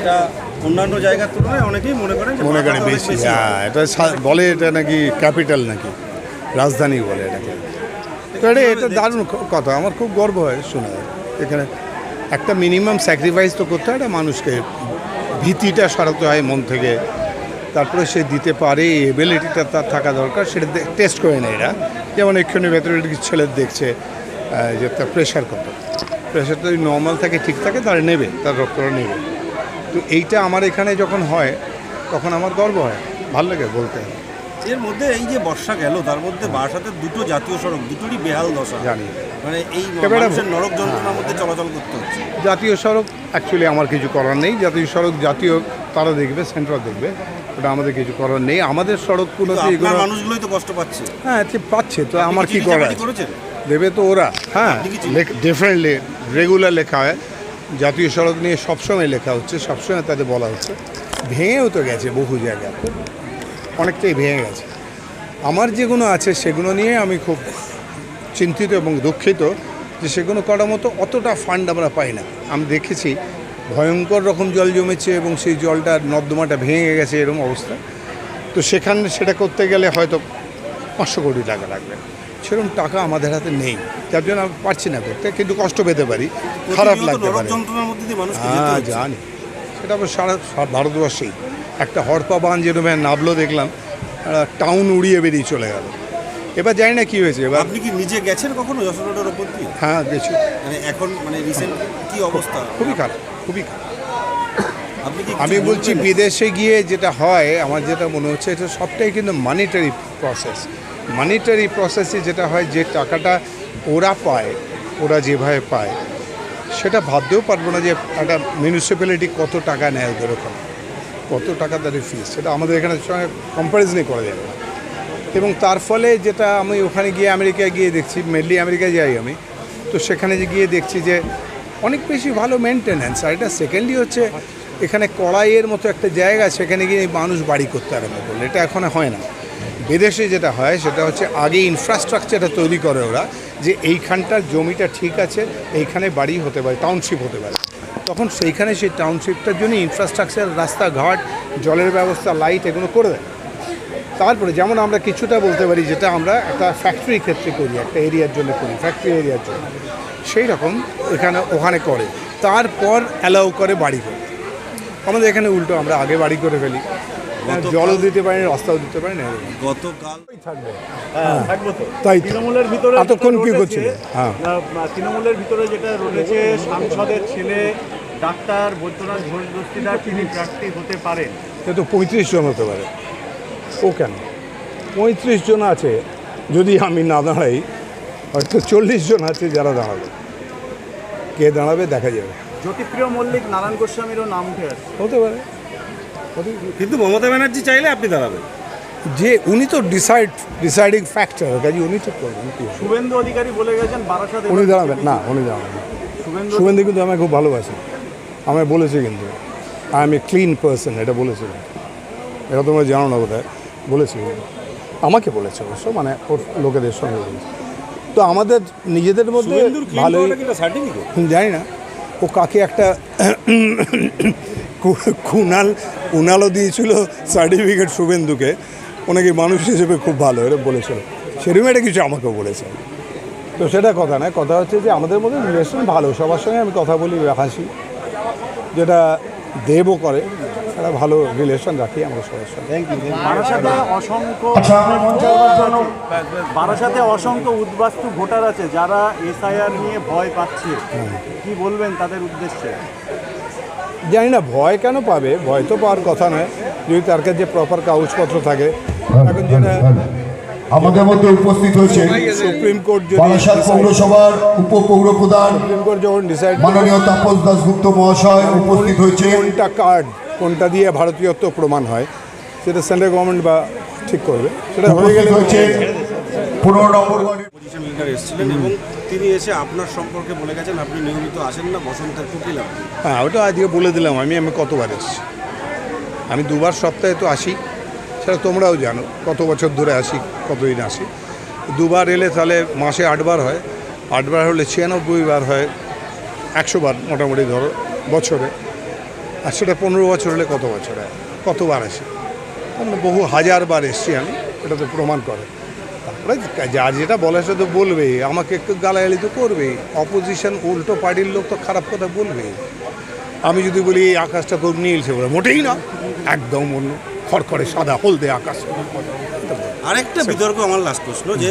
এটা অন্যান্য জায়গার তুলনায় অনেকেই মনে করেন বেশি। হ্যাঁ, এটা বলে এটা নাকি ক্যাপিটাল, নাকি রাজধানী বলে এটাকে। তো এটা দারুণ কথা, আমার খুব গর্ব হয় শোনা। এখানে একটা মিনিমাম স্যাক্রিফাইস তো করতে হয়, একটা মানুষকে ভীতিটা সরাতে হয় মন থেকে, তারপরে সে দিতে পারে এবিলিটিটা তার থাকা দরকার, সেটা টেস্ট করে নেয় এরা। যেমন এক্ষুনি ভেতরে ছেলে দেখছে যে তার প্রেশার কত, প্রেশারটা যদি নর্মাল থাকে, ঠিক থাকে, তারা নেবে, তার রক্তটা নেবে। তো এইটা আমার এখানে যখন হয় তখন আমার গর্ব হয়, ভালো লাগে বলতে। এর মধ্যে এই যে বর্ষা গেল, তার মধ্যে বারাসাতের দুটো জাতীয় সড়ক, দুটোরই বেহাল দশা, জানি। মানে এই মানুষের নরক যন্ত্রণার মধ্যে চলাচল করতে হচ্ছে। জাতীয় সড়ক অ্যাকচুয়ালি আমার কিছু করার নেই, জাতীয় সড়ক জাতীয় তারা দেখবে, সেন্ট্রাল দেখবে, ওটা আমাদের কিছু করার নেই। আমাদের সড়কগুলোতে এগুলো মানুষগুলোই তো কষ্ট পাচ্ছে। হ্যাঁ, ঠিক পাচ্ছে, তো আমার কি করার দেবে তো ওরা। হ্যাঁ, ডেফিনেটলি রেগুলার লেখা হয়, জাতীয় সড়ক নিয়ে সবসময় লেখা হচ্ছে, সবসময় তাদের বলা হচ্ছে। ভেঙেও তো গেছে বহু জায়গা, অনেকটাই ভেঙে গেছে। আমার যেগুলো আছে সেগুলো নিয়ে আমি খুব চিন্তিত এবং দুঃখিত যে সেগুলো করার মতো অতটা ফান্ড আমরা পাই না। আমি দেখেছি ভয়ঙ্কর রকম জল জমেছে এবং সেই জলটা নর্দমাটা ভেঙে গেছে, এরকম অবস্থা। তো সেখানে সেটা করতে গেলে হয়তো 500 কোটি টাকা লাগবে, সেরকম টাকা আমাদের হাতে নেই, যার জন্য আমি পারছি না করতে। কিন্তু কষ্ট পেতে পারি, খারাপ লাগতে পারে। হ্যাঁ, জানি, সেটা আবার সারা ভারতবর্ষেই। একটা হরপা বাঁধ যেরকম নামলো দেখলাম, টাউন উড়িয়ে বেরিয়ে চলে গেল। এবার জানি না কী হয়েছে। এবার আপনি কি নিজে গেছেন কখনো যশোর রোডের ওপর দিয়ে? হ্যাঁ, গেছি। মানে এখন মানে রিসেন্ট কী অবস্থা? খুবই খারাপ, খুবই খারাপ। আমি বলছি বিদেশে গিয়ে যেটা হয়, আমার যেটা মনে হচ্ছে, এটা সবটাই কিন্তু মানিটারি প্রসেস। মানিটারি প্রসেসে যেটা হয়, যে টাকাটা ওরা পায়, ওরা যেভাবে পায়, সেটা ভাবতেও পারবো না যে একটা মিউনিসিপ্যালিটি কত টাকা নেয় ওদের ওখানে, কত টাকা তাদের ফিস, সেটা আমাদের এখানে সঙ্গে কম্প্যারিজনই করা যাবে না। এবং তার ফলে যেটা আমি ওখানে গিয়ে আমেরিকায় গিয়ে দেখছি, মেনলি আমেরিকায় যাই আমি, তো সেখানে যে গিয়ে দেখছি যে অনেক বেশি ভালো মেনটেন্যান্স। আর এটা সেকেন্ডলি হচ্ছে, এখানে কড়াইয়ের মতো একটা জায়গা, সেখানে গিয়ে মানুষ বাড়ি করতে আরম্ভ করলে, এটা এখন হয় না। বিদেশে যেটা হয় সেটা হচ্ছে আগে ইনফ্রাস্ট্রাকচারটা তৈরি করে ওরা, যে এইখানটার জমিটা ঠিক আছে, এইখানে বাড়ি হতে পারে, টাউনশিপ হতে পারে, তখন সেইখানে সেই টাউনশিপটার জন্য ইনফ্রাস্ট্রাকচার, রাস্তাঘাট, জলের ব্যবস্থা, লাইট, এগুলো করে দেয়। তারপরে যেমন আমরা কিছুটা বলতে পারি, যেটা আমরা একটা ফ্যাক্টরি ক্ষেত্রে করি, একটা এরিয়ার জন্য করি, ফ্যাক্টরি এরিয়ার জন্য, সেই রকম ওখানে করে, তারপর অ্যালাউ করে বাড়ি করে। আমাদের এখানে উল্টো, আমরা আগে বাড়ি করে ফেলি, জলও দিতে পারি না, রাস্তাও দিতে পারি না। গতকাল থাকবে, তাই তৃণমূলের ভিতরে এতক্ষণ কি করছিল? হ্যাঁ, তৃণমূলের ভিতরে যেটা রয়েছে, সাংসদের ছেলে ডাক্তার বৈদ্যনাথ ঘোষ দস্তিদার, তিনি প্রার্থী হতে পারেন। সে তো 35 জন হতে পারে। ও কেন? 35 জন আছে, যদি আমি না দাঁড়াই হয়তো 40 জন আছে যারা দাঁড়াবে। কে দাঁড়াবে দেখা যাবে। জ্যোতিপ্রিয় মল্লিক, নারায়ণ গোস্বামীরও নাম উঠে আসে। হতে পারে, কিন্তু মমতা ব্যানার্জি চাইলে আপনি দাঁড়াবেন। যে উনি তো ডিসাইডিং ফ্যাক্টর, কাজে উনি ঠিক করবেন। শুভেন্দু অধিকারী বলে গেছেন বারাসাতে উনি দাঁড়াবেন না, উনি দাঁড়াবেন না। শুভেন্দু কিন্তু আমায় খুব ভালোবাসে, আমায় বলেছে, কিন্তু I M a clean person, এটা বলেছিল। এটা তোমরা জানো না বোধহয়, বলেছি, আমাকে বলেছে অবশ্য, মানে ওর লোকেদের সঙ্গে বলেছে। তো আমাদের নিজেদের মধ্যে ভালোই, জানি না ও কাকে একটা কুণালও দিয়েছিল সার্টিফিকেট শুভেন্দুকে, ওনাকে মানুষ হিসেবে খুব ভালো, এরকম বলেছিল, সেরকম একটা কিছু আমাকেও বলেছে। তো সেটা কথা নয়, কথা হচ্ছে যে আমাদের মধ্যে রিলেশন ভালো, সবার সঙ্গে আমি কথা বলি, হাসি, যেটা দেবও করে, একটা ভালো রিলেশন রাখি আমরা সবার সঙ্গে। বারাসাতে অসংখ্য উদ্বাস্তু ভোটার আছে যারা এসআইআর নিয়ে ভয় পাচ্ছে, কি বলবেন তাদের উদ্দেশ্যে? জানি না ভয় কেন পাবে, ভয় তো পাওয়ার কথা নয়, যদি তার কাছে প্রপার কাগজপত্র থাকে। এখন যেটা আমাদের মধ্যে উপস্থিত হয়েছে সুপ্রিম কোর্ট, বারাসাত পৌরসভার উপপৌর প্রধান সুপ্রিম কোর্ট যখন ডিসাইড, মাননীয় তাপস দাশগুপ্ত মহাশয় উপস্থিত হয়েছে। কোনটা কার্ড, কোনটা দিয়ে ভারতীয়ত্ব প্রমাণ হয়, সেটা সেন্ট্রাল গভর্নমেন্ট বা ঠিক করবে, সেটা হয়ে গেলে হয়েছে 15 নম্বর ওয়ার্ডের পজিশন লিডার এসেছিলেন এবং তিনি এসে আপনার সম্পর্কে বলে গেছেন আপনি নিয়মিত আসেন না, বসন্তের কুকিল আপনি। হ্যাঁ, ওটা আজকে বলে দিলাম। আমি কতবার এসেছি, আমি 2বার সপ্তাহে তো আসি, সেটা তোমরাও জানো, কত বছর ধরে আসি, কতদিন আসি। 2বার এলে তাহলে মাসে 8 বার হয়, 8 বার হলে 96 বার হয়, 100 বার মোটামুটি ধরো বছরে। আর সেটা 15 বছর হলে কত বছর হয়, কতবার আসে, বহু হাজারবার এসছি আমি, এটা তো প্রমাণ করে। তারপরে যার যেটা বলে সেটা তো বলবেই, আমাকে একটু গালাগালি তো করবেই, অপোজিশন উল্টো পার্টির লোক তো খারাপ কথা বলবেই। আমি যদি বলি এই আকাশটা খুব নীল, সে বলে মোটেই না, একদম অন্য খড়খড়ে সাদা হলদে আকাশ। আরেকটা বিতর্ক, আমার লাস্ট প্রশ্ন, যে